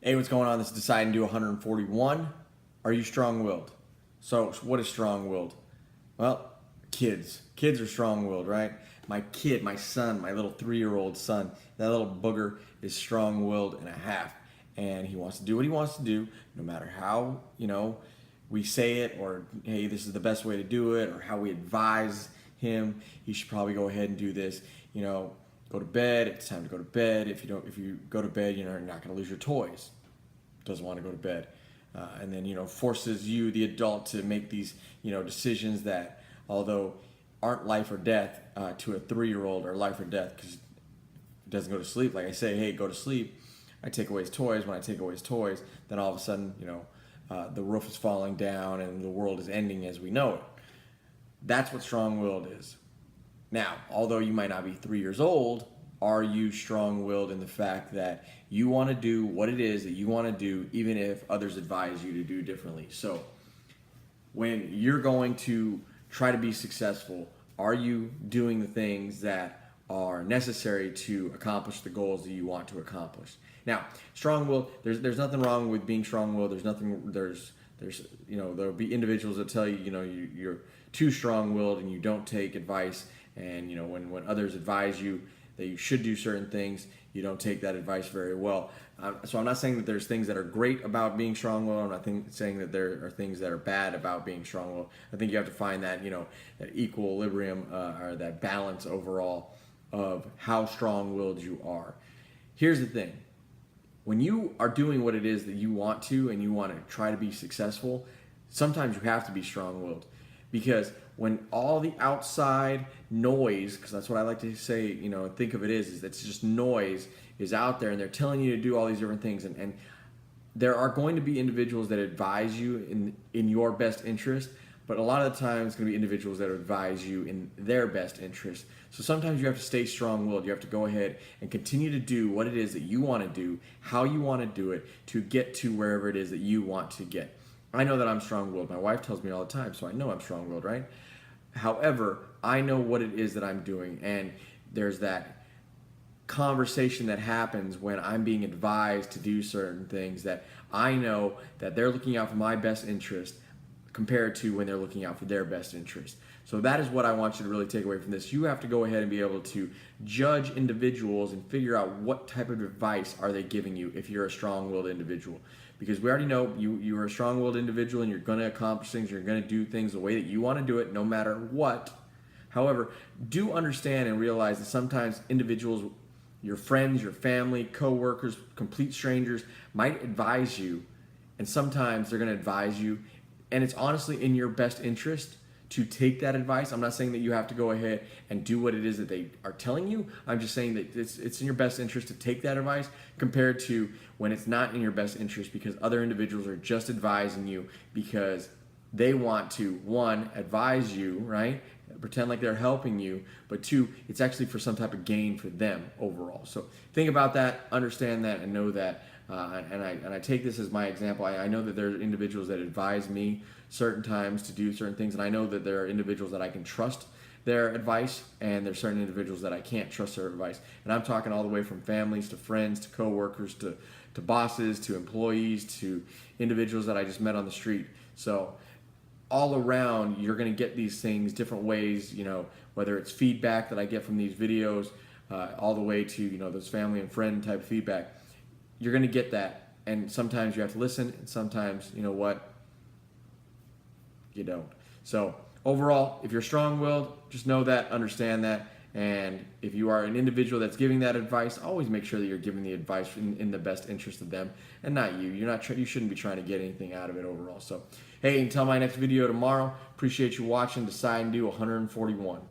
Hey, what's going on? This is Decide and Do 141. Are you strong-willed? So what is strong-willed? Well, kids. Kids are strong-willed, right? My kid, my son, my little 3-year-old son, that little booger is strong-willed and a half. And he wants to do what he wants to do, no matter how, we say it, or hey, this is the best way to do it, or how we advise him. He should probably go ahead and do this. Go to bed. It's time to go to bed. If you go to bed, you're not going to lose your toys. Doesn't want to go to bed, and then forces you, the adult, to make these decisions that, although aren't life or death, to a 3-year-old are life or death because it doesn't go to sleep. Like I say, hey, go to sleep. I take away his toys. When I take away his toys, then all of a sudden, the roof is falling down and the world is ending as we know it. That's what strong-willed is. Now, although you might not be 3 years old, are you strong-willed in the fact that you want to do what it is that you want to do, even if others advise you to do differently? So when you're going to try to be successful, are you doing the things that are necessary to accomplish the goals that you want to accomplish? Now, strong-willed, there's nothing wrong with being strong-willed. There'll be individuals that tell you, you're too strong-willed and you don't take advice. And when others advise you that you should do certain things, you don't take that advice very well. So I'm not saying that there's things that are great about being strong-willed. I'm not saying that there are things that are bad about being strong-willed. I think you have to find that that equilibrium or that balance overall of how strong-willed you are. Here's the thing. When you are doing what it is that you want to and you want to try to be successful, sometimes you have to be strong-willed. Because when all the outside noise, because that's what I like to say, think of it is it's just noise, is out there and they're telling you to do all these different things. And there are going to be individuals that advise you in your best interest, but a lot of the time it's going to be individuals that advise you in their best interest. So sometimes you have to stay strong-willed. You have to go ahead and continue to do what it is that you want to do, how you want to do it, to get to wherever it is that you want to get. I know that I'm strong-willed. My wife tells me all the time, so I know I'm strong-willed, right? However, I know what it is that I'm doing, and there's that conversation that happens when I'm being advised to do certain things that I know that they're looking out for my best interest compared to when they're looking out for their best interest. So that is what I want you to really take away from this. You have to go ahead and be able to judge individuals and figure out what type of advice are they giving you if you're a strong-willed individual. Because we already know you are a strong-willed individual and you're going to accomplish things, you're going to do things the way that you want to do it no matter what. However, do understand and realize that sometimes individuals, your friends, your family, co-workers, complete strangers might advise you, and sometimes they're going to advise you, and it's honestly in your best interest to take that advice. I'm not saying that you have to go ahead and do what it is that they are telling you. I'm just saying that it's in your best interest to take that advice compared to when it's not in your best interest because other individuals are just advising you because they want to, one, advise you, right? Pretend like they're helping you, but two, it's actually for some type of gain for them overall. So think about that, understand that, and know that. And I take this as my example. I know that there are individuals that advise me certain times to do certain things, and I know that there are individuals that I can trust their advice, and there's certain individuals that I can't trust their advice. And I'm talking all the way from families to friends to coworkers to bosses to employees to individuals that I just met on the street. So all around, you're going to get these things different ways, whether it's feedback that I get from these videos, all the way to, those family and friend type feedback. You're going to get that, and sometimes you have to listen, and sometimes, you don't. So overall, if you're strong-willed, just know that, understand that, and if you are an individual that's giving that advice, always make sure that you're giving the advice in the best interest of them and not you. You shouldn't be trying to get anything out of it overall. So, hey, until my next video tomorrow, appreciate you watching. Decide and Do 141.